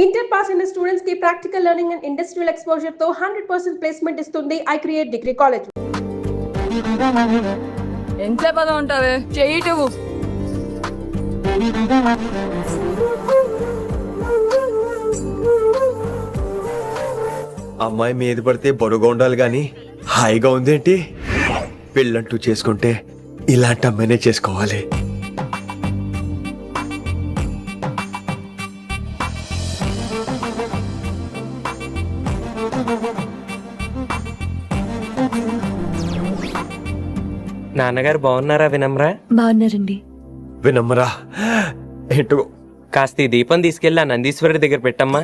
Inter pass అయిన students కి practical learning and industrial exposure తో 100% ప్లేస్మెంట్ ఇస్తుంది ఐ క్రియేట్ డిగ్రీ కాలేజ్. ఎంత పదం ఉంటావే చెయ్యిటువు. అమ్మాయి మీద పడితే బరువుగా ఉండాలి గాని హాయిగా ఉందేంటి? పెళ్ళంటూ చేసుకుంటే ఇలాంటి అమ్మాయినే చేసుకోవాలి. నాన్నగారు బాగున్నారా వినమ్రా? బాగున్నారండి. వినమ్రా ఏంటో కాస్త ఈ దీపం తీసుకెళ్ళి ఆ నందీశ్వరుడి దగ్గర పెట్టమ్మా.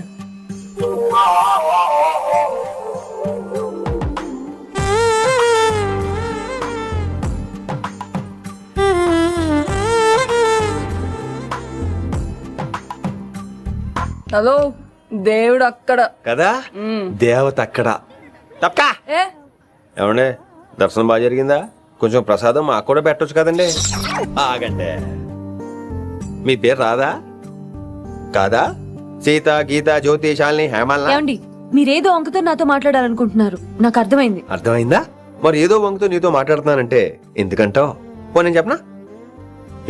హలో, దేవుడు అక్కడ కదా దేవత అక్కడ. తప్పకా ఏ ఏమండే దర్శనం బాగా జరిగిందా? కొంచెం ప్రసాదం మాకు కూడా పెట్టొచ్చు కదండి. ఆగండి, మీ పేరు రాదా కాదా? సీత, గీత, జ్యోతి, శాలిని, హేమల్. ఏమండి, మీరేదో వంకతో నాతో మాట్లాడాలనుకుంటున్నారు, నాకు అర్థమైంది. అర్థమైందా? మరి ఏదో వంగుతో నీతో మాట్లాడుతున్నానంటే ఎందుకంటావు? పో నేను చెప్పనా?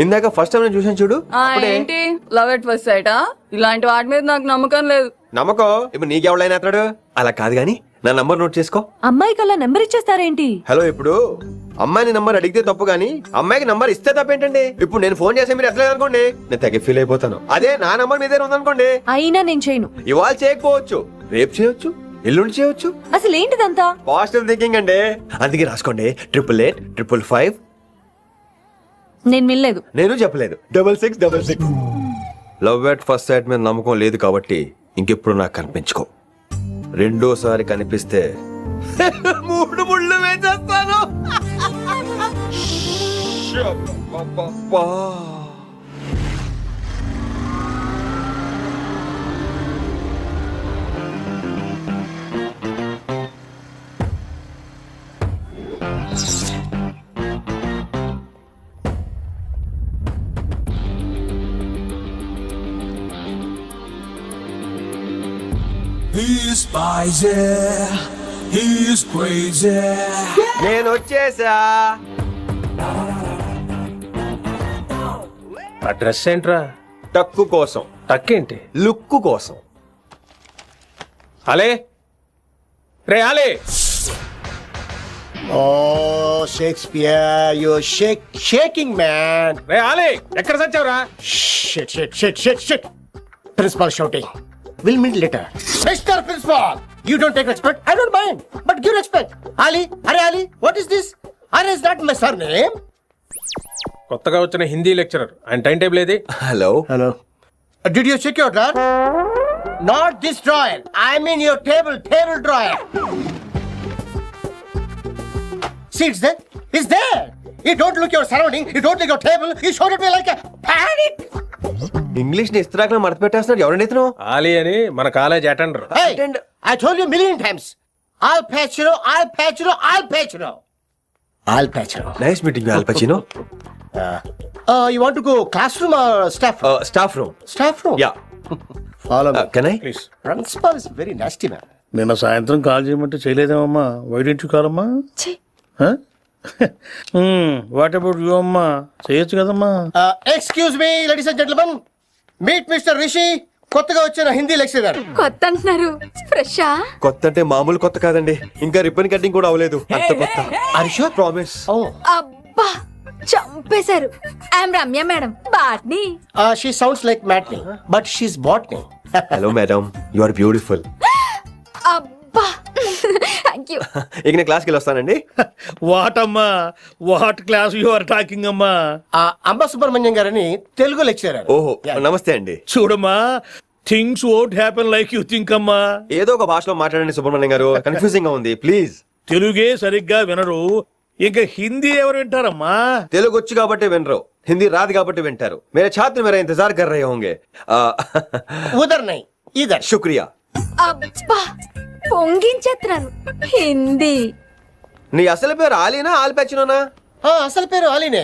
ఇందాక ఫస్ట్ టైం నేను చూసాను చూడు. అప్పుడే ఏంటి లవ్ ఎట్ ఫస్ట్ సైటా? ఇలాంటి వాటి మీద నాకు నమ్మకం లేదు. నమ్మకం ఇప్పుడు నీకెవడైనా అతడు? అలా కాదు గాని నా నంబర్ నోట్ చేసుకో. అమ్మాయికి అలా నెంబర్ ఇచ్చేస్తారేంటి? హలో, ఇప్పుడు అమ్మాయిని నంబర్ అడిగితే తప్పు గానీ అమ్మాయికి నంబర్ ఇస్తే తప్పేంటండి? ఇప్పుడు నేను ఫోన్ చేస్తే మీరు ఎట్లా అనుకోండి, నేను తెగ ఫీల్ అయిపోతాను. అదే నా నంబర్ మీ దగ్గర ఉందనుకోండి, అయినా నేను చేయను. ఇవాళ చేయకపోవచ్చు, రేపు చేయొచ్చు, ఎల్లుండి చేయొచ్చు. అసలు ఏంటిదంతా? పాజిటివ్ థింకింగ్ అండి. అందుకే రాసుకోండి 888-555. నేను వినలేదు. నేను చెప్పలేదు 6666. లవ్ ఎట్ ఫస్ట్ సైట్ మీద నమ్మకం లేదు కాబట్టి ఇంకెప్పుడు నాకు కనిపించుకో. రెండోసారి కనిపిస్తే 3 ముళ్ళు వేసేస్తాను. He's spicy, he's crazy. నేను వచ్చేసా. ఆ డ్రెస్ ఏంట్రా? టక్కు కోసం, టక్కేంటి? లుక్కు కోసం. అలే రే అలే. Oh, Shakespeare, you're shaking, man. రే అలే, ఎక్కడ సచ్చావురా? Shit. Principal shouting. We'll meet later. Mr. Principal, you don't take respect. I don't mind, but give respect. Ali, what is this? Is that my surname? కొత్తగా వచ్చిన Hindi lecturer, ఆయన time table ఏది? Hello. Did you check your drawer? Not this drawer. I mean your table drawer. See, it's there. You don't look your surrounding. You don't look your table. You showed at me like a panic. English ని ఇస్త్రాకులో మడత పెట్టేస్తున్నాడు. ఎవరండి ఇతను? ఆలీ అని మన college attender. Hey, I told you a million times. I'll patch you. Nice meeting you, Al Pacino. You want to go classroom or staff room? Staff room. Staff room? Yeah. Follow me. Can I? Please. Principal is very nasty, man. నిన్న సాయంత్రం call చేయమంటే చేయలేదేమమ్మా? Why didn't కాలమ్మా? What about you అమ్మా? చేయొచ్చు కదమ్మా. Excuse me, ladies and gentlemen. Meet Mr. Rishi. కొత్తగా వచ్చిన హిందీ లెక్చరర్. కొత్త అంటున్నారు, ఫ్రెషా? కొత్త అంటే మామూలు కొత్త కాదండి, ఇంకా రిబ్బన్ కటింగ్ కూడా అవ్వలేదు. అంత కొత్త. Are you sure? Promise. Oh. అబ్బా, చంపేశారు. I'm Ramya madam, botany. She sounds like Matney, but she's botany. Hello madam, you are beautiful. అబ్బా, థ్యాంక్ యూ. ఇక నేను క్లాస్కి వెళ్ళి వస్తానండి. వాట్ అమ్మా? What class you are talking అమ్మా? అంబ సుబ్రహ్మణ్యం గారని తెలుగు లెక్చరర్. ఓహో, నమస్తే అండి. చూడమ్మా, things won't happen like you think అమ్మా. ఏదో ఒక భాషలో మాట్లాడండి సుబ్రహ్మణ్యం గారు, కన్ఫ్యూజింగ్ గా ఉంది. ప్లీజ్. తెలుగే సరిగ్గా వినరు, ఇంకా హిందీ ఎవరు వింటారమ్మా? తెలుగు వచ్చు కాబట్టి వినరు, హిందీ రాదు కాబట్టి వింటారు. మేరే ఛాత్ర మేరా ఇంతజార్ కర్ రహే హోంగే. ఉదర్ నహీ ఇదర్. శుక్రియా. అబ్బా, పొంగించేస్తున్నాను. హిందీ. నీ అసలు పేరు ఆలీనా ఆల్పచ్చినోనా? అసలు పేరు ఆలీనే.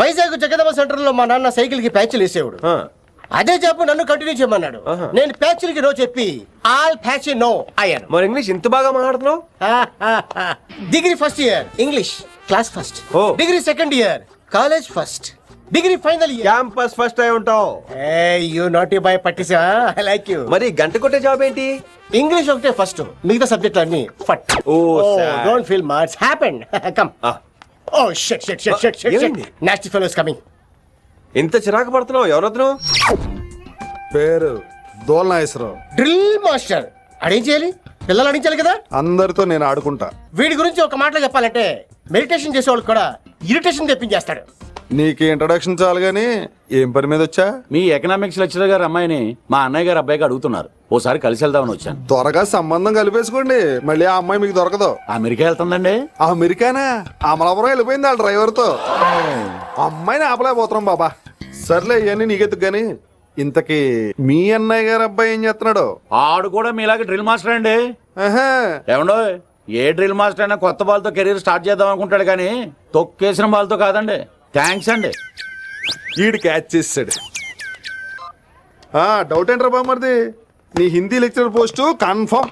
వైజాగ్ జగదమ్మ సెంటర్ లో మా నాన్న సైకిల్ కి ప్యాచ్లు వేసేవాడు. అదే చెప్పు నన్ను కంటిన్యూ చేయమన్నాడు. నేను ప్యాచులకి నో చెప్పి ఆల్ ప్యాచ్ నో అయ్యాను. మరి ఇంగ్లీష్ ఇంత బాగా మాట్లాడుతున్నావు? Degree first year English class first, oh. Degree second year college first, degree final year campus first అయి ఉంటావు. యూ నాటీ బాయ్ పట్టిసా. I like you. మరి గంట కొట్టే జాబ్ ఏంటి? ఇంగ్లీష్ ఒకటే ఫస్ట్, మిగతా సబ్జెక్ట్ అన్ని ఫట్. sad. Don't feel much happened. Come. Oh shit shit shit shit shit ఏమైంది? Nasty fellows coming. ఇంత చిరాకు పడుతున్నావు? ఎవరొద్దు? పేరు దోల్నాగేశ్వరరావు. Drill master. అడిగి చేయాలి, పిల్లలు అడిగించాలి కదా. అందరితో నేను ఆడుకుంటా. వీడి గురించి ఒక మాటలో చెప్పాలంటే మెడిటేషన్ చేసేవాళ్ళు కూడా ఇరిటేషన్ తెప్పించేస్తాడు. నీకు ఇంట్రడక్షన్ చాలు గానీ ఏం పని మీద వచ్చా? మీ ఎకనామిక్స్ లెక్చరర్ గారు అమ్మాయిని మా అన్నయ్య గారు అబ్బాయికి అడుగుతున్నారు. ఓసారి కలిసి వెళ్దామని వచ్చాను. త్వరగా సంబంధం కలిపేసుకోండి, మళ్ళీ ఆ అమ్మాయి మీకు దొరకదు. అమెరికా వెళ్తుందండి. అమెరికానా? అమలాపురం వెళ్ళిపోయింది వాళ్ళ డ్రైవర్ తో. అమ్మాయిని ఆపలేకపోతున్నాం బాబా. సర్లే ఇవన్నీ నీకెత్తుకు గాని ఇంతకీ మీ అన్నయ్య గారు అబ్బాయి ఏం చేస్తున్నాడు? ఆడు కూడా మీలాగే డ్రిల్ మాస్టర్ అండి. ఆహా. ఏమండో ఏ డ్రిల్ మాస్టర్ అయినా కొత్త బాల్తో కెరీర్ స్టార్ట్ చేద్దాం అనుకుంటాడు కానీ తొక్కేసిన బాల్తో కాదండి. థ్యాంక్స్ అండి. ఈడు క్యాచ్ చేసాడు. డౌట్ ఏంట్రా బామ్మర్ది, నీ హిందీ లెక్చరర్ పోస్టు కన్ఫర్మ్.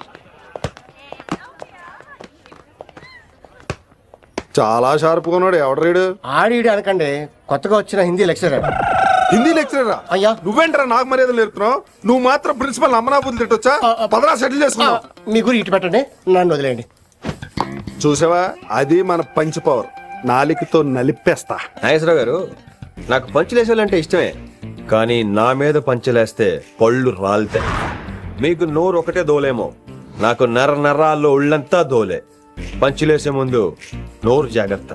చాలా షార్ప్గా ఉన్నాడు. ఎవడరీడు? ఆడిడు అనకండి, కొత్తగా వచ్చిన హిందీ లెక్చరర్. హిందీ లెక్చరరా? అయ్యా. నువ్వేంట్రా నాకు మర్యాదలు నేర్పుతున్నావు? నువ్వు మాత్రం ప్రిన్సిపల్ అమ్మనాబుద్ధి తిట్టొచ్చా? పదరా సెటిల్ చేసుకున్నావు. మీ గురి ఇటు పెట్టండి, నన్ను వదిలేయండి. చూసావా, అది మన పంచ్ పవర్. నాలికతో నలిపేస్తా. నాగేశ్వరరావు గారు, నాకు పంచులేసాలంటే ఇష్టమే, కానీ నా మీద పంచలేస్తే పళ్ళు రాలితే. మీకు నోరు ఒకటే దోలేమో, నాకు నరాల్లో ఒళ్ళంతా దోలే. పంచులేసే ముందు నోరు జాగ్రత్త.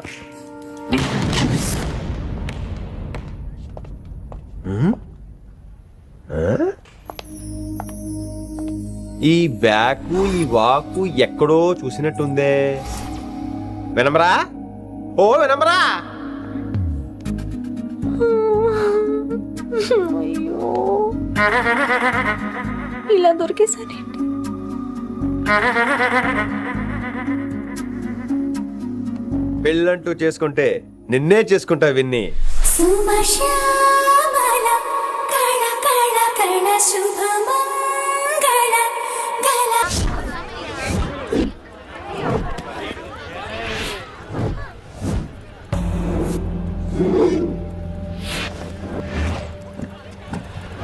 ఈ బ్యాకు ఈ వాకు ఎక్కడో చూసినట్టుందే. వినమరా? ఓ వినమరా? ఇలా దొరికేసారి పెళ్ళంటూ చేసుకుంటే నిన్నే చేసుకుంటా విన్ని.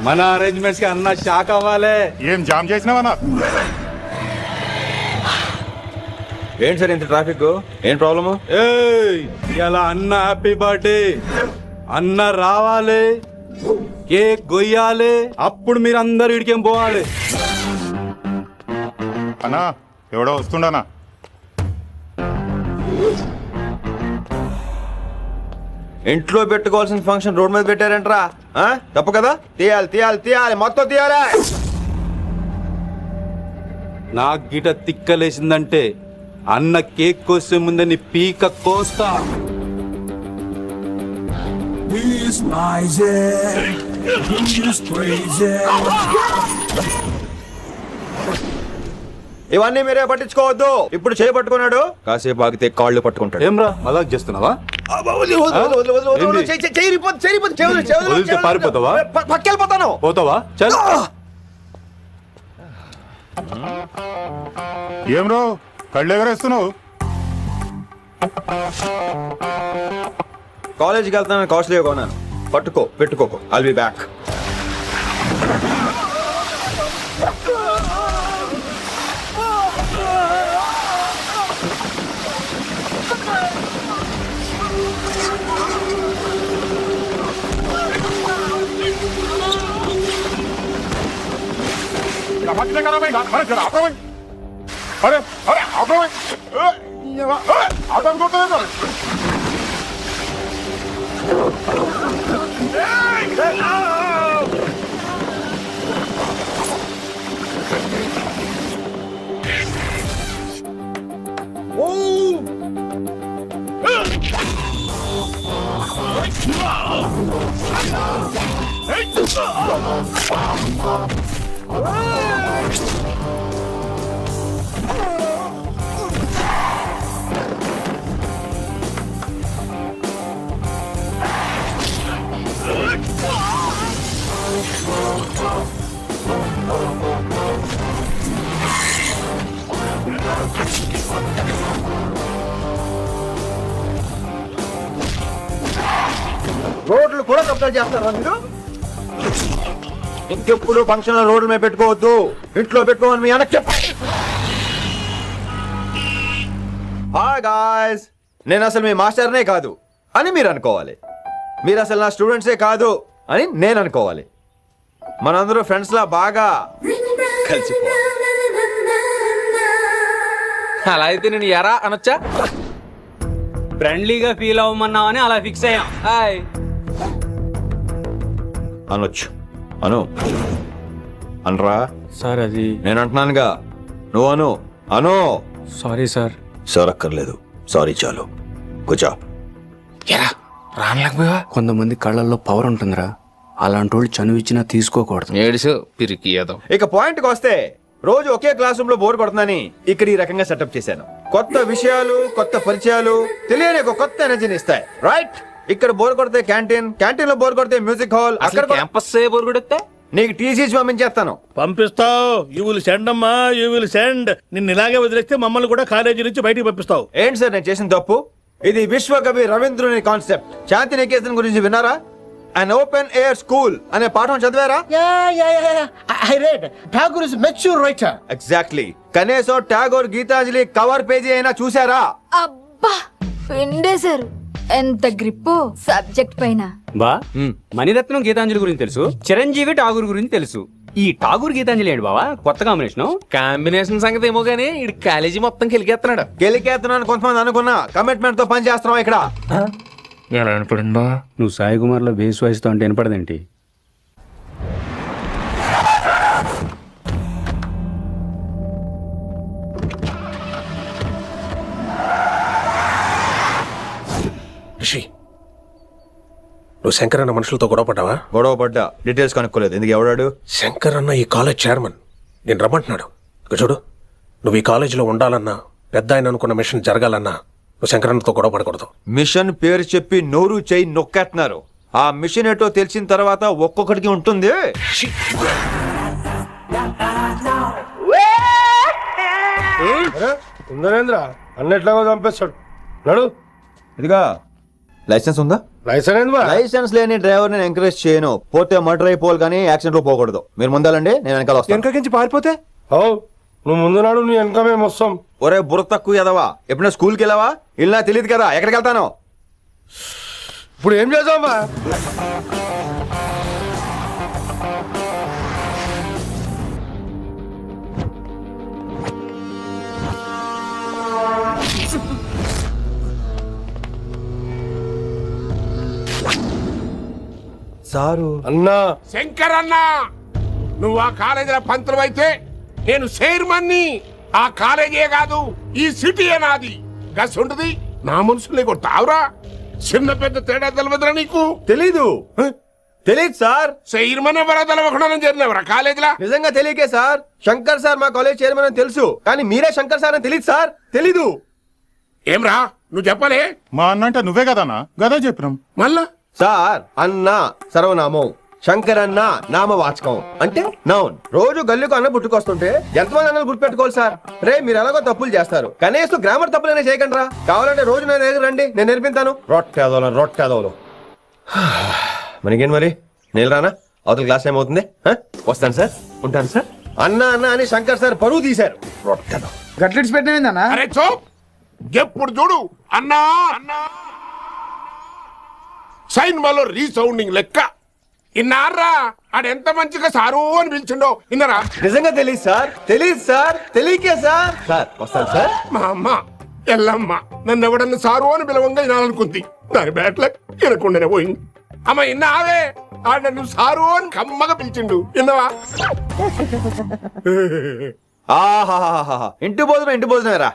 మన అరేంజ్మెంట్స్ కి అన్న షాక్ అవ్వాలి. ఏం జామ్ చేసినావా? ఏంటి సార్ ఇంత ట్రాఫిక్? ఏం ప్రాబ్లము? ఇలా అన్న హ్యాపీ బర్త్డే, అన్న రావాలి, కేక్ గొయ్యాలి, అప్పుడు మీరు అందరు ఇడికేం పోవాలి. అన్నా ఎవడో వస్తుండనా? ఇంట్లో పెట్టుకోవాల్సిన ఫంక్షన్ రోడ్ మీద పెట్టారంటరా? తప్పు కదా? తీయాలి తీయాలి తీయాలి, మొత్తం తీయాలి. నాకు గిట తిక్కలేసిందంటే అన్న కేక్ కోసే ముందే నీ పీక కోస్తా. He's miser, he's crazy. ఇవన్నీ మీరే పట్టించుకోవద్దు. ఇప్పుడు చేయబట్టుకున్నాడు, కాసేపు ఆగితే కాళ్ళు పట్టుకుంటాడు. ఏమ్రా మజాక్ చేస్తున్నావా? పారిపోతావా? పక్కెళ్ళిపోతాను. పోతావా? చల్. ఏం రో కళ్ళు ఎగరేస్తున్నావు? కాలేజీకి వెళ్తాను, కాస్ట్లీగా కొన్నాను. పట్టుకో, పెట్టుకోకు. I'll be back. అరే అరే అర్థం కూడా తప్పులు చేస్తారా మీరు? ఇంకెప్పుడు ఫంక్షన్ రోడ్ల మీద పెట్టుకోవద్దు, ఇంట్లో పెట్టుకోమని మీ అన్నకి చెప్పండి. హాయ్ గాయ్స్, నేను అసలు మీ మాస్టర్నే కాదు అని మీరు అనుకోవాలి. మీరు అసలు నా స్టూడెంట్సే కాదు అని నేను అనుకోవాలి. మనందరూ ఫ్రెండ్స్ లా బాగా కలిసిపోవాలి. అలా అయితే నేను ఎరా అనొచ్చా? ఫ్రెండ్లీగా ఫీల్ అవ్వమన్నావని అలా ఫిక్స్ అయ్యాం. హాయ్ అనొచ్చు. అను అనరా సార్. అది నేను అంటున్నానుగా, నువ్వు అను. అను. Sorry sir. సార్ అక్కర్లేదు, సారీ చాలు. కూర్చో. రానలేకపోయావా? కొంతమంది కళ్ళల్లో పవర్ ఉంటుందిరా, అలాంటి వాళ్ళు చనువు ఇచ్చినా తీసుకోకూడదు. ఏడిసు పిరికి ఏదో. ఇక పాయింట్కి వస్తే, రోజు ఒకే క్లాస్ రూమ్ లో బోర్ కొడుతుందని ఇక్కడ ఈ రకంగా సెటప్ చేశాను. కొత్త విషయాలు, కొత్త పరిచయాలు తెలియని ఒక కొత్త ఎనర్జీని ఇస్తాయి. రైట్? ఇక్కడ బోర్ కొడితే క్యాంటీన్, క్యాంటీన్ లో బోర్ కొడితే మ్యూజిక్ హాల్, అక్కడ క్యాంపస్ బోర్ కొడితే నీకు టీసీస్ పంపించేస్తాను. పంపిస్తావు. యూ విల్ సెండ్ అమ్మా, యూ విల్ సెండ్. నిన్ను ఇలాగే వదిలేస్తే మమ్మల్ని కూడా కాలేజీ నుంచి బయటికి పంపిస్తావు. ఏంటి సార్ నేను చేసిన తప్పు? ఇది విశ్వకవి రవీంద్రుని కాన్సెప్ట్. శాంతి నికేతన్ గురించి విన్నారా? అన్ ఓపెన్ ఎయిర్ స్కూల్ అనే పాఠం చదివారా? I read. Tagore is a mature writer. Exactly. కనీసం టాగోర్ గీతాంజలి కవర్ పేజీ అయినా చూసారా? అబ్బా పిండేశారు. ఎంత గ్రిప్పు సబ్జెక్ట్ పైన. బా మణిరత్నం గీతాంజలి గురించి తెలుసు, చిరంజీవి ఠాగూర్ గురించి తెలుసు. ఈ ఠాగూర్ గీతాంజలి ఏంటి బావా కొత్త కాంబినేషన్ సంగతి ఏమో గానీ ఈ కాలేజీ మొత్తం కెలికేస్తున్నాడు. గెలికేస్తున్నాను కొంతమంది అనుకున్నా, కమిట్మెంట్ తో పని చేస్తున్నాం ఇక్కడ. ఎలా వినపడింది బా? నువ్వు సాయి కుమార్ లో బేస్ వాయిస్ తో అంటే వినపడదేంటి? రిషి, నువ్వు శంకర్ అన్న మనుషులతో గొడవ పడ్డావా? గొడవ పడ్డా, డీటెయిల్స్ కనుక్కోలేదు. ఎందుకు? ఎవడాడు? శంకర్ అన్న ఈ కాలేజ్ చైర్మన్. నేను రమ్మంటున్నాడు. ఇక చూడు, నువ్వు ఈ కాలేజీలో ఉండాలన్నా, పెద్ద ఆయన అనుకున్న మిషన్ జరగాలన్నా నువ్వు శంకర్ అన్నతో గొడవ పడకూడదు. మిషన్ పేరు చెప్పి నోరు చేయి నొక్కేస్తున్నారు. ఆ మిషన్ ఏటో తెలిసిన తర్వాత ఒక్కొక్కడికి ఉంటుంది. ఉందనేంద్ర అన్నెట్లాగో చంపేస్తాడు. నడు. ఇదిగా లైసెన్స్ ఉందా? లైసెన్స్ లేని డ్రైవర్ నేను ఎంకరేజ్ చేయను. పోతే మర్డర్ అయిపోవాలి కానీ యాక్సిడెంట్ లో పోకూడదు. మీరు ముందాలండి, నేను వెనకాల వస్తాను. వెనకకించి పారిపోతే నువ్వు ముందు నాడు నీ వెనక మేము వస్తాం. ఒరే బుర్ర తక్కువ ఎదవా, ఎప్పుడైనా స్కూల్కి వెళ్ళావా? ఇలా తెలియదు కదా ఎక్కడికి వెళ్తాను. ఇప్పుడు ఏం చేద్దామా? సారు అన్నా, శంకర్ అన్నా, నువ్వు ఆ కాలేజీలో పంతులు అయితే నేను చైర్మన్ని. ఆ కాలేజీ కాదు, ఈ సిటీ నాది. గస్ ఉంటుంది నా మనుషుల్ని కొడతావురా? చిన్న పెద్ద తేడా తెలవదురా నీకు? తెలీదు. తెలీదు సార్. చైర్మన్ ఎవరో తెలవకుండా చేరినవరా కాలేజీలో? నిజంగా తెలియకే సార్. శంకర్ సార్ మా కాలేజ్ చైర్మన్ అని తెలుసు, కానీ మీరే శంకర్ సార్ అని తెలియదు సార్. తెలీదు. ఏమ్రా నువ్వు చెప్పలే? మా అన్న అంటే నువ్వే కదన్నా, గదా చెప్పినాం. మళ్ళా సార్ అన్న సర్వనామం, శంకర్ అన్న నామవాచకం అంటే నౌన్. రోజు గల్లుకు అన్న పుట్టుకొస్తుంటే ఎంతమంది అన్నలు గుర్తుపెట్టుకోవాలి సార్? రే మీరు ఎలాగో తప్పులు చేస్తారు, కనీసం గ్రామర్ తప్పులైనా చేయకండి రా. కావాలంటే రోజు నా దగ్గర రండి, నేను నేర్పిస్తాను. రొట్టెదోలు మనకేంటి మరి? నేను రానా? అవతల క్లాస్ టైం అవుతుంది. వస్తాను సార్, ఉంటాను సార్. అన్న అన్న అని శంకర్ సార్ పరువు తీశారు. రొట్టెదో గట్లెట్స్ పెట్టినా. అరే చో, ఎప్పుడు చూడు అన్నా అన్నా. సైన్ మాలో రీసౌండింగ్ లెక్క. ఇన్నారా ఆడెంత మంచిగా సారు అని పిలిచిండో ఇన్నరా? నిజంగా తెలియదు సార్, తెలియదు సార్, తెలియకే సార్. సార్ వస్తాను సార్. మా అమ్మ ఎల్లమ్మ నన్ను ఎవడన్నా సారు అని పిలవంగా వినాలనుకుంది. దాని బ్యాట్ల వినకుండానే పోయింది. అమ్మ ఇన్నావే, ఆడ నువ్వు సారు అని కమ్మగా పిలిచిండు. విన్నవా? ఆహాహాహా, ఇంటి భోజనమేరా.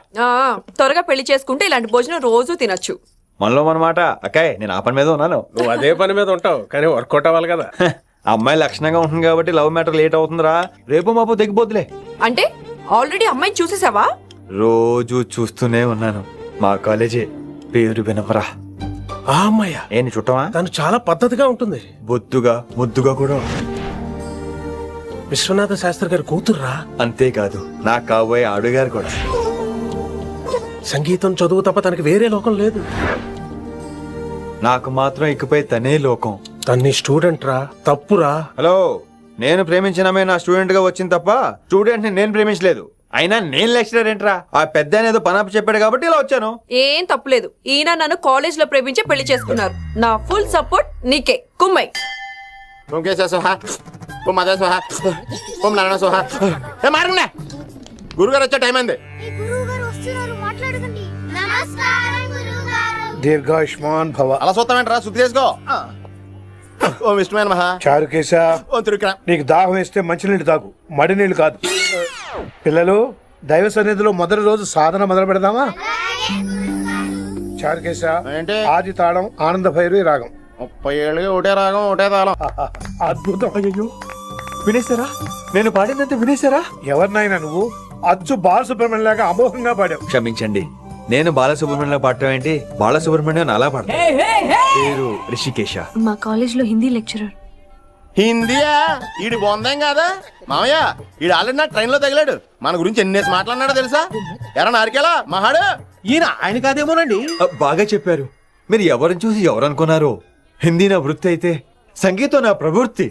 త్వరగా పెళ్లి చేసుకుంటే ఇలాంటి భోజనం రోజు తినొచ్చు. మనలో మనమాట. అక్కాయ్ నేను ఆ పని మీద ఉన్నాను. నువ్వు అదే పని మీద ఉంటావు, కానీ వర్కౌట్ అవ్వాలి కదా. అమ్మాయి లక్షణంగా ఉంటుంది కాబట్టి లవ్ మ్యాటర్ లేట్ అవుతుందిరా. రేపు మాపు తెగిపోతులే. అంటే ఆల్రెడీ అమ్మాయిని చూసేసావా? రోజు చూస్తూనే ఉన్నాను. మా కాలేజీ పేరు వినవరా. ఆ అమ్మాయ ఏంటి చుట్టమా? తను చాలా పద్ధతిగా ఉంటుంది, బొద్దుగా ముద్దుగా కూడా. విశ్వనాథ శాస్త్రి గారి కూతుర్రా. అంతేకాదు నా కాబోయే ఆడుగారు కూడా. సంగీతం చదువు తప్ప తనకి వేరే లోకం లేదు. నాకు మాత్రం ఇకపై తనే లోకం. తన్ని స్టూడెంట్ రా, తప్పురా. హలో, నేను ప్రేమించిన అమ్మాయి నా స్టూడెంట్ గా వచ్చింది తప్ప స్టూడెంట్ ని నేను ప్రేమించలేదు. అయినా నేను లెక్చరర్ ఏంట్రా? ఆ పెద్ద ఏదో పనాపు చెప్పాడు కాబట్టి ఇలా వచ్చాను. ఏం తప్పులేదు. ఈయన నన్ను కాలేజ్ లో ప్రేమించి పెళ్లి చేసుకున్నారు. నా ఫుల్ సపోర్ట్ నీకే. కుమ్మై. ఓం కేశవ స్వాహ, ఓం మాధవ స్వాహ, ఓం నారాయణ స్వాహ. మారండి, గురుగారు వచ్చే టైం అయింది. దీర్ఘాయుష్మాన్ భవ. అలా చూస్తామేంట్రా, శుద్ధి చేసుకో. ఓం విష్ణుమైన మహా. చారుకేశ, ఓం తిరుక్రా. నీకు దాహం వేస్తే మంచినీళ్ళు తాగు, మడి నీళ్ళు కాదు. పిల్లలు, దైవ సన్నిధిలో మొదటి రోజు సాధన మొదలు పెడదామా? చారుకేశ, ఏంటి? ఆది తాళం ఆనంద భైరవి రాగం. 30 ఏళ్ళకి ఒకటే రాగం ఒకటే తాళం. అద్భుతం. అయ్యో, వినేశారా? నేను పాడిందంటే వినేశారా? ఎవరినైనా నువ్వు అచ్చు బాలసుబ్రహ్మణ్యం లాగా అమోఘంగా పాడావు. క్షమించండి, నేను బాలసుబ్రహ్మణ్యంలో పాడటం ఏంటి? బాలసుబ్రహ్మణ్యం అలా పాడతా. పేరు రిషికేశ. మా కాలేజ్ లో హిందీ లెక్చరర్. హిందీయా? ఈడు బొందేం కాదా మామయ్య? ఈడు ఆల్రెడీ నా ట్రైన్ లో తగిలాడు. మన గురించి ఎన్నేసి మాట్లాడినాడో తెలుసా? ఎరా నారికేలా మహాడు. ఈయన ఆయన కాదేమోనండి. బాగా చెప్పారు. మీరు ఎవరిని చూసి ఎవరు అనుకున్నారు? హిందీ నా వృత్తి అయితే సంగీతం నా ప్రవృత్తి.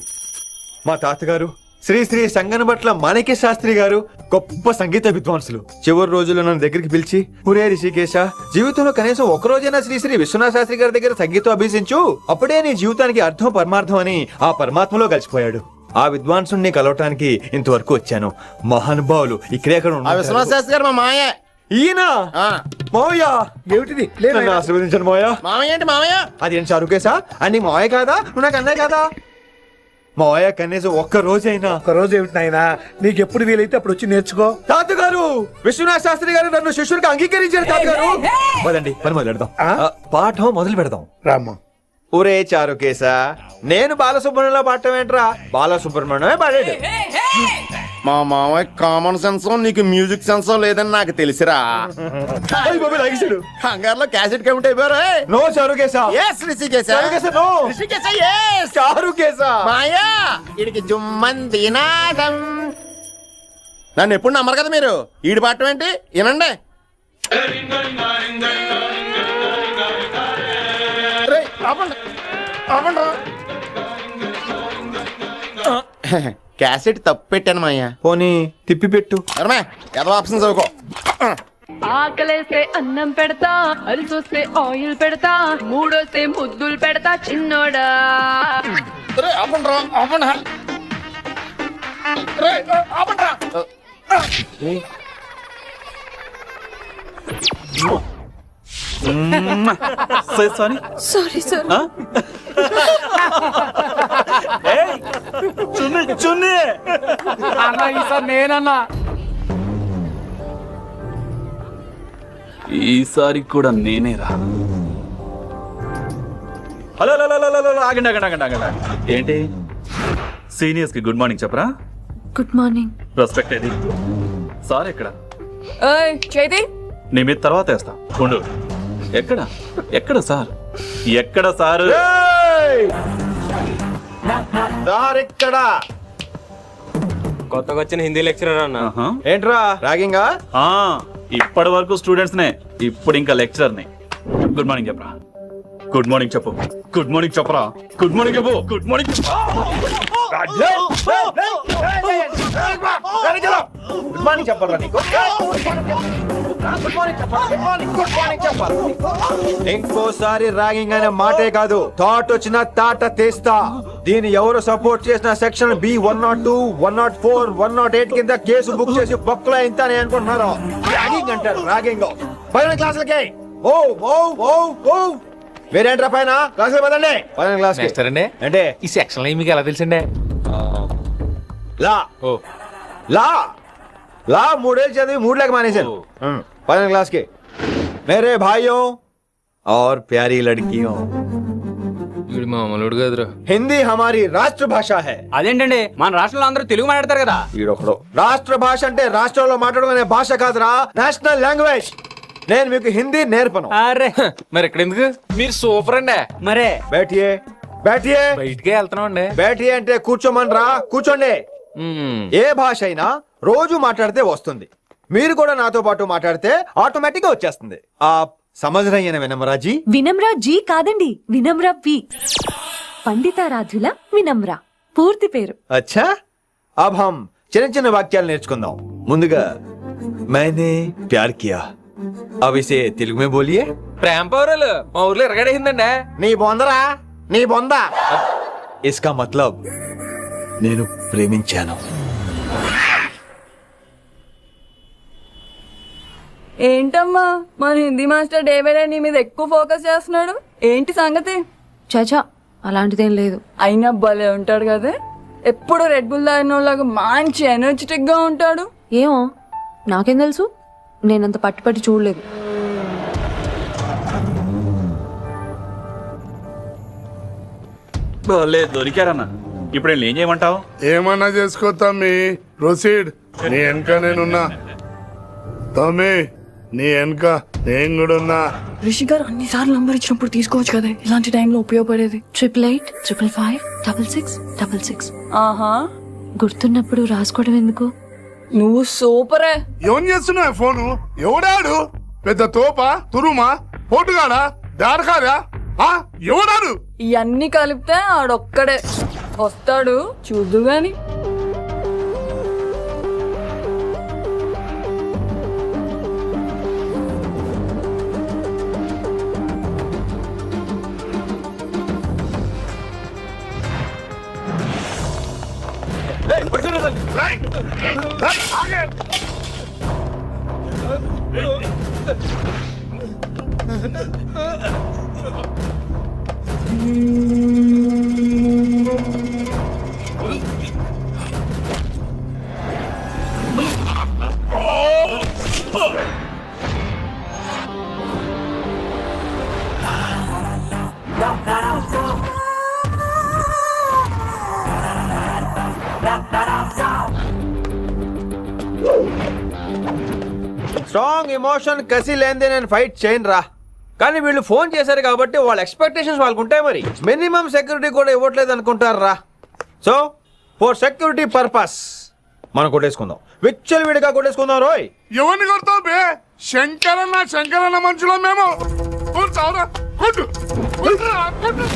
మా తాతగారు శ్రీ శ్రీ సంగనబట్ల మాణిక్య శాస్త్రి గారు గొప్ప సంగీత విద్వాంసులు. చివరి రోజుల్లో నన్ను దగ్గరికి పిలిచి, ఒరే రిషికేశ, జీవితంలో కనీసం ఒక రోజైనా శ్రీ శ్రీ విశ్వనాథ శాస్త్రి గారి దగ్గర సంగీతం అభ్యసించు, అప్పుడే నీ జీవితానికి అర్థం పరమార్థం అని ఆ పరమాత్మలో కలిసిపోయాడు. ఆ విద్వాంసుని కలవటానికి ఇంతవరకు వచ్చాను. మహానుభావులు ఇక్కడే విశ్వనాథ శాస్త్రి గారు మా మాయ. ఈయన మావయ్య. ఏమిటిది? నన్ను ఆశీర్వదించండి మావయ్య. మామయ్య ఏంటి మామయ్య? అదేం చారుకేశా? అని మావయ్య కాదా? నువ్వు నాకు అన్నయ్య కాదా? మావయ్య కనీసం ఒక్క రోజైనా. ఒక రోజు ఏమిటి నాయనా, నీకు ఎప్పుడు వీలైతే అప్పుడు వచ్చి నేర్చుకో. తాతగారు, విశ్వనాథ శాస్త్రి గారు నన్ను శిష్యుడికి అంగీకరించారు. తాతగారు, పదండి పని మొదలు పెడదాం. పాఠం మొదలు పెడదాం. రామ్మా. ఒరే చారుకేశ, నేను బాలసుబ్రహ్మణ్యంలో పాడటం ఏంట్రా? బాలసుబ్రహ్మణ్యమే పాడాడు. మా మామయ్య కామన్ సెన్స్, నీకు మ్యూజిక్ సెన్స్ లేదని నాకు తెలిసిరా. హంగార్లో క్యాసెట్ కమిట్ అయిపోయారు. No Charukesha. yes Rishikesha. No Rishikesha. yes Charukesha. మాయా ఈడికి జుమ్మంది నాదం. నన్ను ఎప్పుడు నమ్మరు కదా మీరు. ఈడి పాడటం ఏంటి వినండి. క్యాసెట్ తప్పు పెట్టాను మాయ్యా. పోనీ తిప్పి పెట్టు. ఏదో ఆప్షన్ చదువుకో. ఆకలేస్తే అన్నం పెడతా, అరిసొస్తే ఆయిల్ పెడతా, మూడొస్తే ముద్దులు పెడతా చిన్నోడా. Sorry sir. నేనన్నా ఈసారి కూడా నేనేరా. హలో ఆగండి ఆగండి ఆగండి ఆగండి. ఏంటి సీనియర్స్ కి గుడ్ మార్నింగ్ చెప్పరా? Good morning. రెస్పెక్ట్ ఏది? సార్ ఎక్కడ? చైతి, నీ మీద తర్వాత వేస్తా ఉండు. ఎక్కడ ఎక్కడ సార్? ఎక్కడ సార్? ఇక్కడ కొత్తగా వచ్చిన హిందీ లెక్చరర్ అన్న. ఏంట్రా ర్యాగింగా? ఇప్పటి వరకు స్టూడెంట్స్ నే, ఇప్పుడు ఇంకా లెక్చరర్ ని. గుడ్ మార్నింగ్ చెప్పరా. గుడ్ మార్నింగ్ చెప్పు. గుడ్ మార్నింగ్ చెప్పరా. గుడ్ మార్నింగ్ చెప్పు. గుడ్ మార్నింగ్ గుడ్ మార్నింగ్ చెప్పాలా నీకు? ఇంకోసారి ర్యాగింగ్ అనే మాటే కాదు, థాట్ వచ్చిన తాట తీస్తా. దీన్ని ఎవరు సపోర్ట్ చేసిన సెక్షన్ బి 102, 104, 108 కింద కేసు బుక్ చేసి బొక్కలో ఇంతానే అనుకుంటున్నారు. ర్యాగింగ్ అంటారు ర్యాగింగ్. పైన క్లాసులకి ఓ ఓ ఓ ఓ వేరేంట్రా పైన క్లాసులు పదండి. పైన క్లాస్ అంటే ఈ సెక్షన్ మీకు ఎలా తెలిసిండే? లా లా లా 3 ఏళ్ళు చదివి 3 लाख మానేశాను. పైన क्लास के मेरे भाइयों और प्यारी लड़कियों, మామూలుడు కదరా. हिंदी हमारी राष्ट्र भाषा है. అదేంటండి, మన రాష్ట్రంలో అందరూ తెలుగు మాట్లాడతారు కదా. ఈడొకడు రాష్ట్ర భాష అంటే రాష్ట్రంలో మాట్లాడుకునే భాష కాదురా, నేషనల్ లాంగ్వేజ్. నేను మీకు హిందీ నేర్పను. అరే మరి ఇక్కడ ఎందుకు? మీరు సూపర్ అండి. మరే बैठिए बैठिए. బయటికే వెళ్తున్నాం అండి. बैठिए అంటే కూర్చోమనరా, కూర్చోండి. ఏ భాష అయినా రోజు మాట్లాడితే వస్తుంది. మీరు కూడా నాతో పాటు మాట్లాడితే ఆటోమేటిక్ గా వచ్చేస్తుంది. ఆ సమజ్ రయ్యన వినమ్రా జీ. వినమ్రా జీ కాదండి, వినమ్రా వి. పండితారాధ్యుల వినమ్ర పూర్తి పేరు. అచ్చా అబ్ హమ్ చిన్న చిన్న వాక్యాలు నేర్చుకుందాం. ముందుగా मैंने प्यार किया. अब इसे తెలుగు में बोलिए. ప్రేమ పౌరాలు మా ఊర్లో ఎరగడేసిందండి. నీ బొందరా నీ బొంద. इसका मतलब నేను ప్రేమించాను. ఏంటమ్మా మన Hindi master day by day నీ మీద ఎక్కువ ఫోకస్ చేస్తున్నాడు. ఏంటి సంగతి? చాచా అలాంటిదేం లేదు. అయినా భలే ఉంటాడు కదా, ఎప్పుడు రెడ్ బుల్ తాగినోళ్ళగా మంచి ఎనర్జెటిక్ గా ఉంటాడు. ఏమో నాకేం తెలుసు, నేనంత పట్టి చూడలేదు. దొరికారన్నా. ఇప్పుడు ఏం చేయమంటావు? ఏమన్నా చేసుకో తమ్మి, ప్రొసీడ్. నీ వెనక నేనున్నా తమ్మి, నీ వెనక నేను కూడా ఉన్నా. రిషి గారు అన్నిసార్లు నంబర్ ఇచ్చినప్పుడు తీసుకోవచ్చు కదా, ఇలాంటి టైంలో ఉపయోగపడేది. 8885556666. ఆహా, గుర్తున్నప్పుడు రాసుకోవడం ఎందుకు? నువ్వు సూపరే. ఏం చేస్తున్నావు ఫోను? ఎవడాడు? పెద్ద తోపా, తురుమా, పోటుగాడా, దారకారా? ఎవడాడు? ఇవన్నీ కలిపితే ఆడొక్కడే వస్తాడు, చూద్దు గాని. స్ట్రాంగ్ ఎమోషన్ కసి లేనిదే నేను ఫైట్ చేయను రా. కానీ వీళ్ళు ఫోన్ చేశారు కాబట్టి వాళ్ళ ఎక్స్పెక్టేషన్స్ వాళ్ళకు ఉంటాయి. మరి మినిమం సెక్యూరిటీ కూడా ఇవ్వట్లేదు అనుకుంటారు రా. సో ఫర్ సెక్యూరిటీ పర్పస్ మనం కొట్టేసుకుందాం, విచ్చలు విడిగా కొట్టేసుకుందాం. రోయ్ ఎవరిని కొడతావు బే? శంకరన్న మనుషులో మేము. చావురా, కొట్టు కొట్టురా, కొట్టు.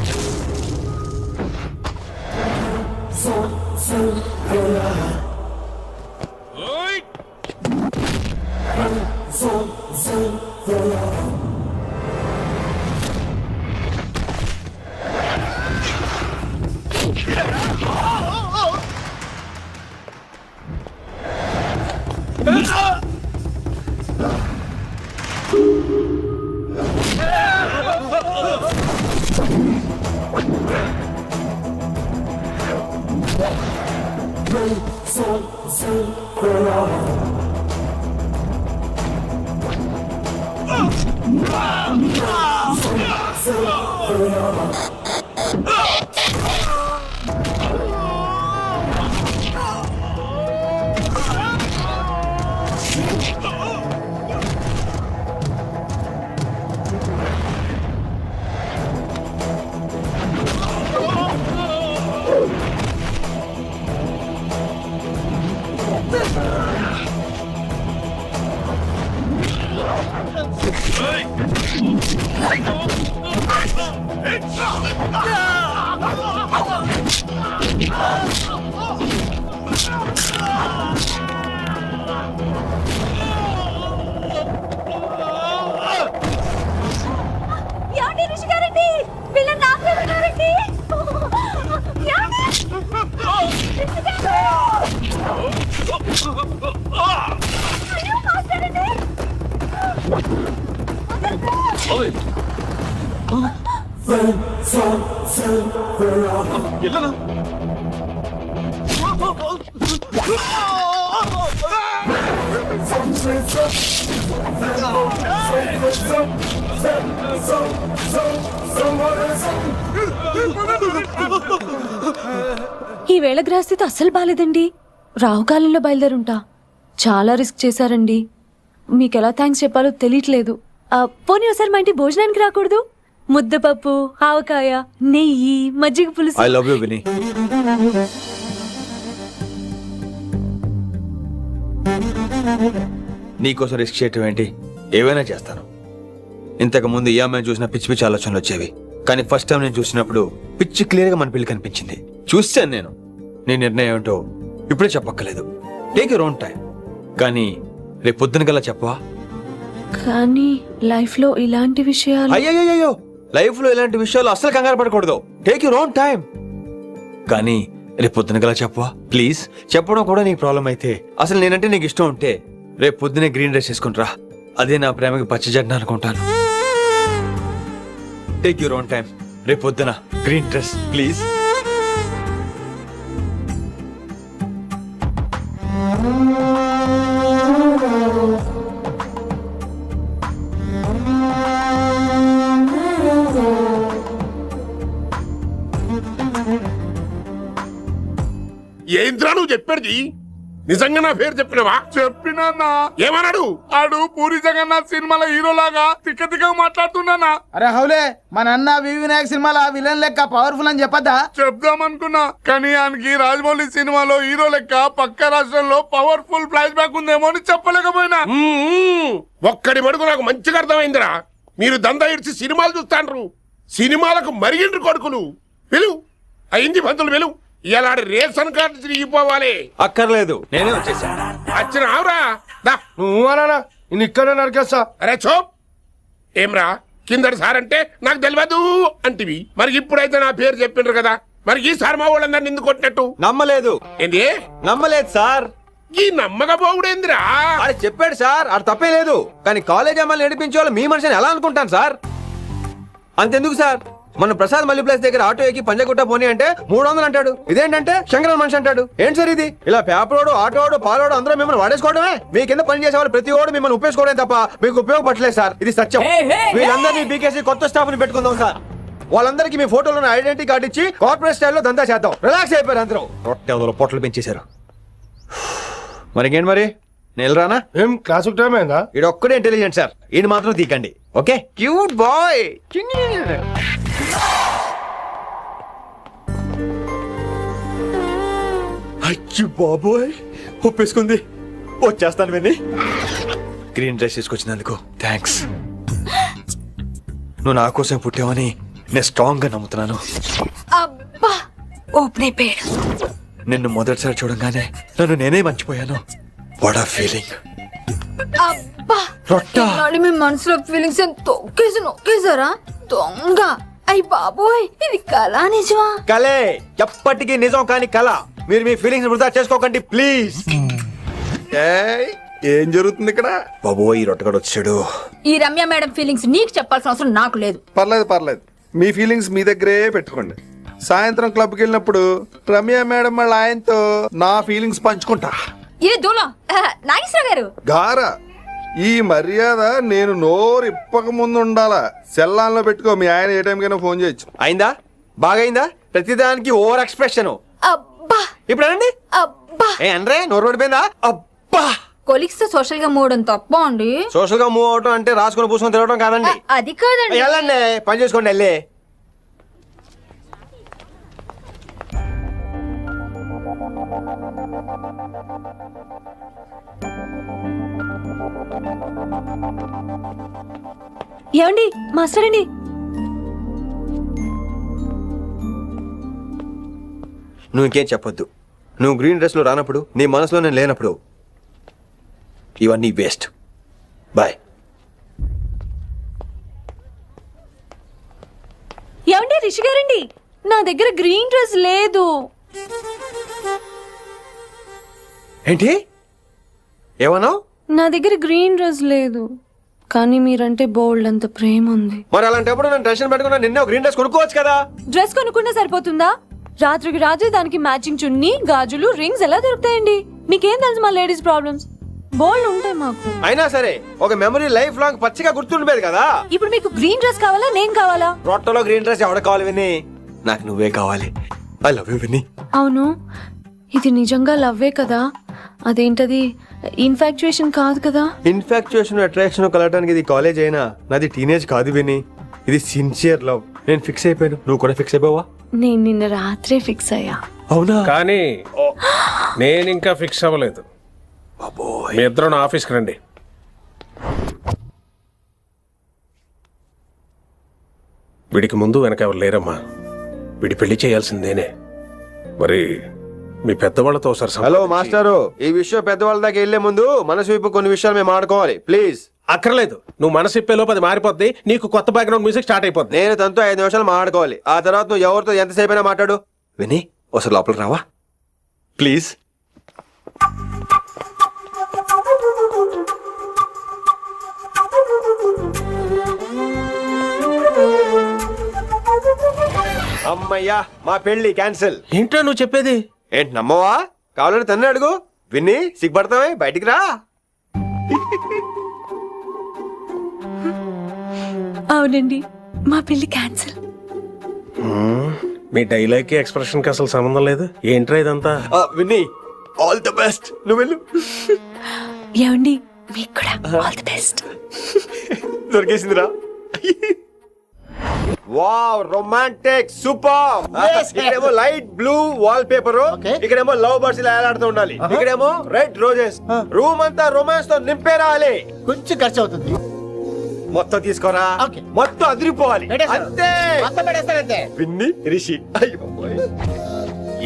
ఈ వేళ గ్రహస్థితి అస్సలు బాలేదండి. రాహుకాలంలో బయలుదేరుంటా. చాలా రిస్క్ చేశారండి. మీకెలా థ్యాంక్స్ చెప్పాలో తెలియట్లేదు. పోనీ ఒకసారి మా ఇంటి భోజనానికి రాకూడదు? ముద్దపప్పు, ఆవకాయ, నెయ్యి, మజ్జిగ పులుసు. ఐ లవ్ యు విని. నీకోసం రిస్క్ చేయటం ఏంటి? ఏవైనా చేస్తాను. ఇంతకు ముందు ఈ అమ్మాయిని చూసిన పిచ్చి పిచ్చి ఆలోచనలు వచ్చేవి. కానీ ఫస్ట్ టైం నేను చూసినప్పుడు పిచ్చి క్లియర్గా మన పెళ్లి కనిపించింది. చూశాను నేను. నీ నిర్ణయం ఏంటో ఇప్పుడే చెప్పక్కర్లేదు. Take your own time. కానీ రేపు పొద్దున గల చెప్పవా? కానీ లైఫ్లో ఇలాంటి విషయాలు అయ్యో లైఫ్ లో ఇలాంటి విషయాలు అస్సలు కంగారు పడకూడదు. Take your own time. కానీ రేపు పొద్దున గల చెప్పవా ప్లీజ్? చెప్పడం కూడా నీకు ప్రాబ్లం అయితే, అసలు నేనంటే నీకు ఇష్టం ఉంటే రేపు పొద్దునే గ్రీన్ డ్రెస్ వేసుకుంటారా. అదే నా ప్రేమకి పచ్చ జెండా అనుకుంటాను. Take your own time. రేపు పొద్దున గ్రీన్ డ్రెస్ ప్లీజ్. ఏంద్రా నువ్వు చెప్పేది? నిజంగా నా పేరు చెప్పినవా? చెప్పినా ఏమన్నాడు? ఆడు పూరి జగన్నాథ్ సినిమాలో హీరోలాగా తిక్క మాట్లాడుతున్నానా. అరే హౌలే మన అన్న వినాయక్ సినిమాలో విలన్ లెక్క పవర్ఫుల్ అని చెప్పద్దా? చెప్దామనుకున్నా కానీ ఆయనకి రాజమౌళి సినిమాలో హీరో లెక్క పక్క రాష్ట్రంలో పవర్ఫుల్ ఫ్లాష్ బ్యాక్ ఉందేమో అని చెప్పలేకపోయినా. ఒక్కడి మడుగు నాకు మంచిగా అర్థమైందిరా. మీరు దందా ఇడిచి సినిమాలు చూస్తాండ్రు. సినిమాలకు మరిగిండ్రు కొడుకులు. వెలువు అయింది పంతులు వెలువు. ఇలా రేషన్ కార్డు తిరిగిపోవాలి. అక్కర్లేదు, నేనే వచ్చేసా. వచ్చిన ఆవురా. నువ్వు అనా నేను ఇక్కడ నరికేస్తా. అరే చోప్. ఏమ్రా కిందటి సార్ అంటే నాకు తెలియదు అంటివి. మరి ఇప్పుడైతే నా పేరు చెప్పిండ్రు కదా, మరి ఈ సార్ మా వాళ్ళందరినీ ఎందుకు కొట్టినట్టు? నమ్మలేదు. ఏంది? నమ్మలేదు సార్. ఈ నమ్మకపోవుడేందిరా? అది చెప్పాడు సార్, అది తప్పే లేదు. కానీ కాలేజ్ అమ్మాయిని నడిపించే వాళ్ళు మీ మనిషిని ఎలా అనుకుంటాను సార్? అంతెందుకు సార్, మన ప్రసాద్ మల్లీప్లేస్ దగ్గర ఆటో ఎక్కి పంజగుట్ట పోనీ అంటే 300 అంటాడు. ఇదేంటంటే శంకరన్ మనిషి అంటాడు. ఏంటి సార్ ఇది? ఇలా పేపరోడు ఆటోడు పాలోడు అందరూ మిమ్మల్ని వాడేసుకోవడమే. మీ కింద పని చేసే వాళ్ళు ప్రతి ఓడు మిమ్మల్ని ఉపయోగించుకోవడం తప్ప మీకు ఉపయోగపడలేదు సార్. ఇది సత్యం. వీళ్ళందరినీ బీకేసి కొత్త స్టాఫ్ ని పెట్టుకుందాం సార్. వాళ్ళందరికీ మీ ఫోటోలో ఐడెంటిటీ కార్డు ఇచ్చి కార్పొరేట్ స్టైల్లో దందా చేద్దాం. రిలాక్స్ అయిపోయారు అందరూ. పొట్టలు పెంచేశారు. మరికేంటి మరి నేను రానా? ఏం క్లాస్ టైం అయిందా? ఇది ఒక్కడే ఇంటెలిజెంట్ సార్, ఈయన మాత్రం తీకండి. Okay cute boy. అయ్యో బాబోయ్, ఒప్పేసుకుంది. వచ్చేస్తాను విని. గ్రీన్ డ్రెస్ తీసుకొచ్చినందుకు థ్యాంక్స్. నువ్వు నా కోసం పుట్టావని నేను స్ట్రాంగ్ గా నమ్ముతున్నాను. అబ్బా ఓపెన్ అయిపోయాడు. నిన్ను మొదటిసారి చూడంగానే నన్ను నేనే మర్చిపోయాను. వాట్ ఆ ఫీలింగ్. అబ్బా రొట్టా. మీ మనసులో ఫీలింగ్స్ తొక్కేసి నొక్కేసారా దొంగ? అయ్యి బాబోయ్, ఇది కళ నిజమా? కలే, ఎప్పటికీ నిజం కాని కళ. మీరు మీ ఫీలింగ్స్ వృధా చేసుకోకండి ప్లీజ్. ఏం జరుగుతుంది ఇక్కడ? బాబోయ్, ఈ రొట్టగడు వచ్చాడు. ఈ రమ్య మేడం ఫీలింగ్స్ నీకు చెప్పాల్సిన అవసరం నాకు లేదు. పర్లేదు. మీ ఫీలింగ్స్ మీ దగ్గరే పెట్టుకోండి. సాయంత్రం క్లబ్కి వెళ్ళినప్పుడు రమ్య మేడం వాళ్ళ ఆయనతో నా ఫీలింగ్స్ పంచుకుంటా. ఇది దూలం నాగేశ్వర గారు గారా, ఈ మర్యాద నేను నోరు ఇప్పక ముందు ఉండాలా. సెల్లాన్లో పెట్టుకో. మీ ఆయన ఏ టైం కైనా ఫోన్ చేయొచ్చు. అయిందా? బాగైందా? ప్రతిదానికి ఓవర్ ఎక్స్ప్రెషన్. అబ్బా ఇప్పుడు అనండి. అబ్బా ఏ అనరే, నోరు పడిపోయిందా? అబ్బా. కొలిక్స్ తో సోషల్ గా మూవ్ తప్ప అండి. సోషల్ గా మూవ్ అవటం అంటే రాసుకొని పూసుకొని తిరగడం కాదండి. అది కాదండి. వెళ్ళండి, పని చేసుకోండి. వెళ్ళే ఏమండి మాస్టర్ అండి, నువ్వు ఇంకేం చెప్పొద్దు. నువ్వు గ్రీన్ డ్రెస్ లో రానప్పుడు, నీ మనసులో నేను లేనప్పుడు ఇవన్నీ వేస్ట్. బాయ్. ఏమండి రిషి గారండి, నా దగ్గర గ్రీన్ డ్రెస్ లేదు. ఏంటి ఏమన్నావు? నా దగ్గర గ్రీన్ డ్రెస్ లేదు, కానీ మీరంటే బోల్డ్ అంత ప్రేమ ఉంది. మరి అలాంటప్పుడు నేను టెన్షన్ పెట్టుకున్నా నిన్నే గ్రీన్ డ్రెస్ కొనుక్కోవచ్చు కదా. డ్రెస్ కొనుక్కున్నా సరిపోతుందా? రాత్రికి రాత్రి దానికి మ్యాచింగ్ చున్నీ, గాజులు, రింగ్స్ ఎలా దొరుకుతాయండి? మీకేం తెలుసు మా లేడీస్ ప్రాబ్లమ్స్? బోల్డ్ ఉంటాయి మాకు. అయినా సరే ఒక మెమరీ లైఫ్ లాంగ్ పచ్చిగా గుర్తుండిపోయేది కదా. ఇప్పుడు మీకు గ్రీన్ డ్రెస్ కావాలా, నేను కావాలా? రొట్టలో గ్రీన్ డ్రెస్ ఎవడ కావాలి విని? నాకు నువ్వే కావాలి. ఐ లవ్ యూ విని. అవును, ఇది నిజంగా లవ్వే కదా? అదేంటది ఇన్ఫాక్చుయేషన్ కాదు కదా? ఇన్ఫాక్చుయేషన్ అట్రాక్షన్ కలగడానికి ఇది కాలేజ్ అయినా నాది టీనేజ్ కాదు విని. ఇది సిన్సియర్ లవ్. నేను ఫిక్స్ అయిపోయాను. నువ్వు కూడా ఫిక్స్ అయిపోవా? నేను నిన్న రాత్రే ఫిక్స్ అయ్యా. అవునా? కానీ నేను ఇంకా ఫిక్స్ అవ్వలేదు. మీ ఇద్దరు నా ఆఫీస్కి రండి. వీడికి ముందు వెనక ఎవరు లేరమ్మా. వీడి పెళ్లి చేయాల్సిందేనే. మరి మీ పెద్దవాళ్ళతో ఒకసారి హలో మాస్టారు, ఈ విషయం పెద్దవాళ్ళ దాకా వెళ్లే ముందు మనసు వైపు కొన్ని విషయాలు మేము ఆడుకోవాలి ప్లీజ్. అక్కర్లేదు, నువ్వు మనసు ఇప్పేలోపు అది మారిపోద్ది. నీకు కొత్త బ్యాక్గ్రౌండ్ మ్యూజిక్ స్టార్ట్ అయిపోద్ది. నేను తనతో 5 నిమిషాలు మాట్లాడుకోవాలి. ఆ తర్వాత నువ్వు ఎవరితో ఎంతసేపు అయినా మాట్లాడు. విని ఒకసారి లోపలికి రావా ప్లీజ్. అమ్మయ్యా, మా పెళ్లి క్యాన్సిల్. ఏంటో నువ్వు చెప్పేది? ఏంటి నమ్మవా? కావాలని తన్నే అడుగు. విన్ని సిగ్గుపడతావే, బయటికి రా. అవునండి, మా పెళ్లి క్యాన్సిల్. మీ డైలాగ్ కి ఎక్స్ప్రెషన్ కి అసలు సంబంధం లేదు. ఏంట్రా ఇదంతా? విన్ని ఆల్ ది బెస్ట్. నువ్వు వెళ్ళు. ఏమండి, మీకు కూడా ఆల్ ది బెస్ట్. దొరికేసిందిరా. Wow, romantic, super. ఇక్కడేమో లైట్ బ్లూ వాల్ పేపర్, ఇక్కడేమో లవ్ బర్డ్స్ ఇలా ఏలాడుతూ ఉండాలి, ఇక్కడేమో రెడ్ రోజెస్. రూమ్ అంతా రొమాన్స్ తో నింపే రావాలి. కొంచెం ఖర్చు అవుతుంది. మొత్తం తీసుకోరా, మొత్తం అదిరిపోవాలి అంతే. విన్ని రిషి.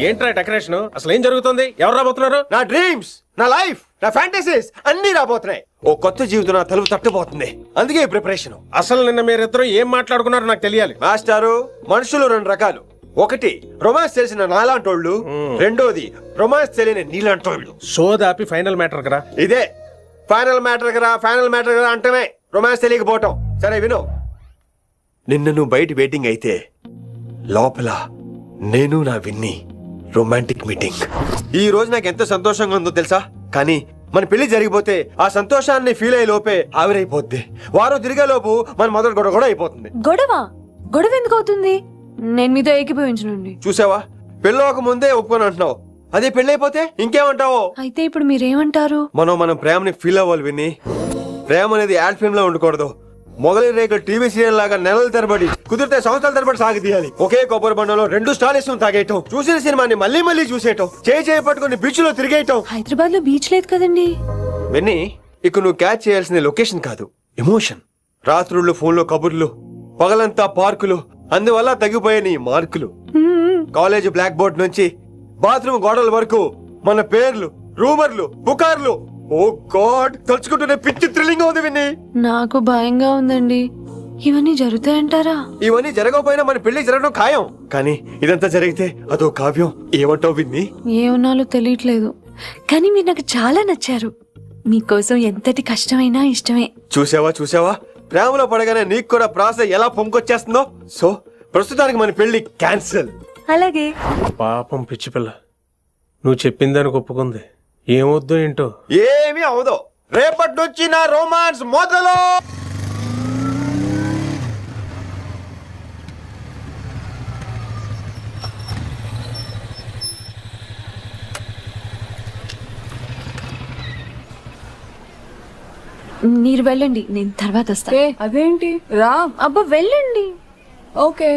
ఏంట్రా డెకరేషన్? అసలు ఏం జరుగుతుంది? ఎవరు రాబోతున్నారు? నా డ్రీమ్స్, నా లైఫ్, నా ఫ్యాంటసీస్ అన్ని రాబోతున్నాయి. ఓ కొత్త జీవితం నా తలుపు తట్టబోతుంది. అందుకే ప్రిపరేషన్. అసలు నిన్న మీరిద్దరు ఏం మాట్లాడుకున్నారో నాకు తెలియాలి. మాస్టారు, మనుషులు 2 రకాలు. ఒకటి రొమాన్స్ తెలిసిన నాలాంటోళ్ళు, రెండోది రొమాన్స్ తెలియని నీలాంటోళ్ళు. సోదాపి ఫైనల్ మ్యాటర్ కదా. ఇదే ఫైనల్ మ్యాటర్ కదా. ఫైనల్ మ్యాటర్ కదా అంటమే రొమాన్స్ తెలియకపోవటం. సరే విను, నిన్న నువ్వు బయట వెయిటింగ్ అయితే లోపల నేను నా విన్ని రొమాంటిక్ మీటింగ్. ఈ రోజు నాకు ఎంత సంతోషంగా ఉందో తెలుసా? కానీ మన పెళ్లి జరిగిపోతే ఆ సంతోషాన్ని ఫీల్ అయ్యే లోపే ఆవిరైపోద్ది. వారం తిరిగే లోపు మన మొదటి గొడవ కూడా అయిపోతుంది. గొడవ ఎందుకు అవుతుంది? నేను మీతో ఏకీభవించనండి. చూసావా, పెళ్ళవక ముందే ఒప్పుకొని అంటున్నావు. అదే పెళ్లి అయిపోతే ఇంకేమంటావు? అయితే ఇప్పుడు మీరేమంటారు? మనం ప్రేమని ఫీల్ అవ్వాలి విని. ప్రేమ అనేది యాడ్ ఫిల్మ్ లో ఉండకూడదు. మొగలి రేకులు టీవీ సీరియల్ లాగా నెలల తరబడి, కుదిరితే సంవత్సరాల తరబడి సాగి తీయాలి. ఒకే కొబ్బరి బండలో 2 స్టాలిస్ తాగేయటం, చూసిన సినిమాని మళ్ళీ మళ్ళీ చూసేయటం, చేయి పట్టుకుని బీచ్ లో తిరిగేయటం. హైదరాబాద్ లో బీచ్ లేదు కదండి. విన్ని, ఇక నువ్వు క్యాచ్ చేయాల్సిన లొకేషన్ కాదు, ఎమోషన్. రాత్రుళ్ళు ఫోన్లో కబుర్లు, పగలంతా పార్కులు, అందువల్ల తగ్గిపోయే నీ మార్కులు. కాలేజ్ బ్లాక్ బోర్డ్ నుంచి బాత్రూమ్ గోడల వరకు మన పేర్లు, రూమర్లు, పుకార్లు. ఓ గాడ్, తలుచుకుంటూనే పిచ్చి థ్రిల్లింగ్ ఉంది విన్ని. నాకు భయంగా ఉందండి. ఇవన్నీ జరుగుతాయంటారా? ఇవన్నీ జరగకపోయినా మన పెళ్లి జరగడం ఖాయం. కానీ ఇదంతా జరిగితే అదో కావ్యం. ఏమంటావు విన్ని? ఏమన్నాలో తెలియట్లేదు, కానీ మీరు నాకు చాలా నచ్చారు. మీకోసం ఎంతటి కష్టమైనా ఇష్టమే. చూసావా, ప్రేమలో పడగానే నీకు కూడా ప్రాస ఎలా పొంకొచ్చేస్తుందో. సో ప్రస్తుతానికి మన పెళ్లి క్యాన్సిల్. అలాగే. పాపం పిచ్చి పిల్ల, నువ్వు చెప్పిందని ఒప్పుకుంది. ఏమొద్దు ఏంటో. ఏమీ అవదో. రేపటి నుంచి నా రొమాన్స్ మొదలు. మీరు వెళ్ళండి, నేను తర్వాత వస్తా. అదేంటి రా. అబ్బా వెళ్ళండి. Okay.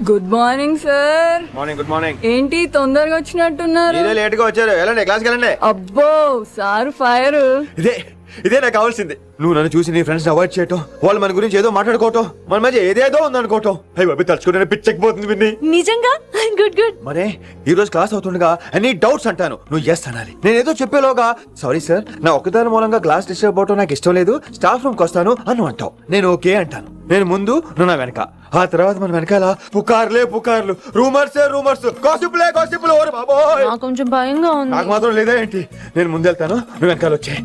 Good morning sir. Morning. Good morning. ఏంటి తొందరగా వచ్చినట్టున్నారు? లేట్ గా వచ్చారు. వెళ్ళండి, క్లాస్కి వెళ్ళండి. అబ్బో సార్ ఫైర్. ఇదే నాకు కావాల్సింది. నువ్వు నన్ను చూసి నీ ఫ్రెండ్స్ అవాయిడ్ చేయటం, వాళ్ళు మన గురించి ఏదో మాట్లాడుకోవటం, మన మధ్య ఏదేదో ఉందనుకోవటం. అయ్యి బాబు, తలుచుకుంటే పిచ్చెక్కిపోతుంది విన్ని. నిజంగా గుడ్. మరే ఈ రోజు క్లాస్ అవుతుండగా ఎనీ డౌట్స్ అంటాను, నువ్వు ఎస్ అనాలి. నేను ఏదో చెప్పేలోగా సారీ సార్, నా ఒక్కదాని మూలంగా క్లాస్ డిస్టర్బ్ అవటం నాకు ఇష్టం లేదు, స్టాఫ్ రూమ్ కి వస్తాను అని అంటావు. నేను ఓకే అంటాను. నేను ముందు, నువ్వు నా వెనక. ఆ తర్వాత మన వెనకాల పుకార్లు, రూమర్స్, గాసిప్లే. ఓరే బాబోయ్, నాకు కొంచెం భయంగా ఉంది. నాకు మాత్రం లేదా ఏంటి? నేను ముందెళ్తాను, నువ్వు వెనకాల వచ్చే.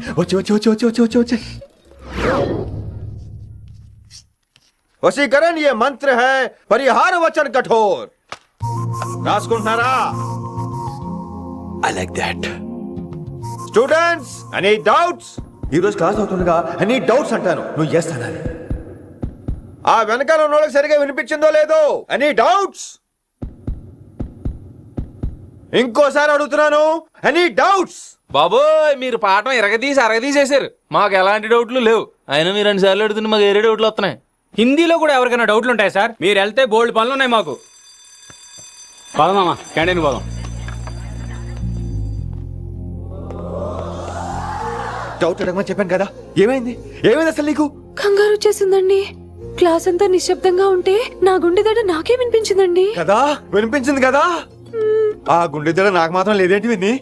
వశీకరణ ये मंत्र है, परिहार वचन कठोर. రాసుకుంటున్నారా? I like that. Students, any doubts? ఈ రోజు క్లాస్ అవుతుండగా ఎనీ డౌట్స్ అంటాను, నువ్వు ఎస్ అనాలి. ఆ వెనకాల ఉన్న వాళ్ళకి సరిగా వినిపించిందో లేదో? Any doubts? ఇంకోసారి అడుగుతున్నాను, ఎనీ డౌట్స్? బాబోయ్, మీరు పాఠం అరగదీసేశారు. మాకు ఎలాంటి డౌట్లు లేవు. అయినా మీరు 2 సార్లు అడుగుతుంటే మాకు ఏరే డౌట్లు వస్తున్నాయి. హిందీలో కూడా ఎవరికైనా డౌట్లు ఉంటాయి సార్? మీరు వెళ్తే బోల్డ్ పనులు ఉన్నాయి మాకు. పోదామా, క్యాంటీన్ పోదాం. డౌట్ అడగమని చెప్పాను కదా, ఏమైంది అసలు నీకు? కంగారు వచ్చేసిందండి. క్లాస్ అంతా నిశ్శబ్దంగా ఉంటే నా గుండె దడ నాకే వినిపించిందండి. కదా వినిపించింది కదా. ఆ గుండె దడ నాకు మాత్రం లేదేంటి విన్ని?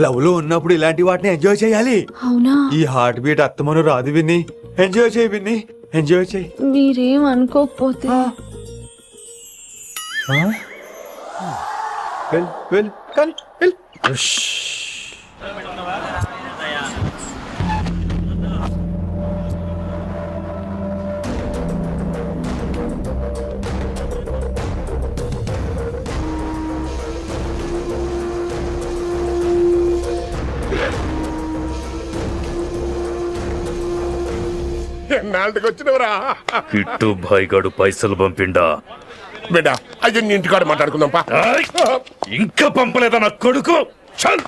లవ్ లో ఉన్నప్పుడు ఇలాంటి వాటిని ఎంజాయ్ చేయాలి. అవునా? ఈ హార్ట్ బీట్ అత్తమను రాదు విన్ని. ఎంజాయ్ చేయి విన్ని, ఎంజాయ్ చేయి. మీరేం అనుకోకపోతే. వెళ్ళు కానీ వెళ్ళు. ఎన్నాళ్ళకి వచ్చినవరా? కిట్టు భాయ్ గడు పైసలు పంపిండా? బిడ్డ అయ్యో నీ ఇంటికాడ మాట్లాడుకుందాం పా. ఇంకా పంపలేదా నా కొడుకు? చల్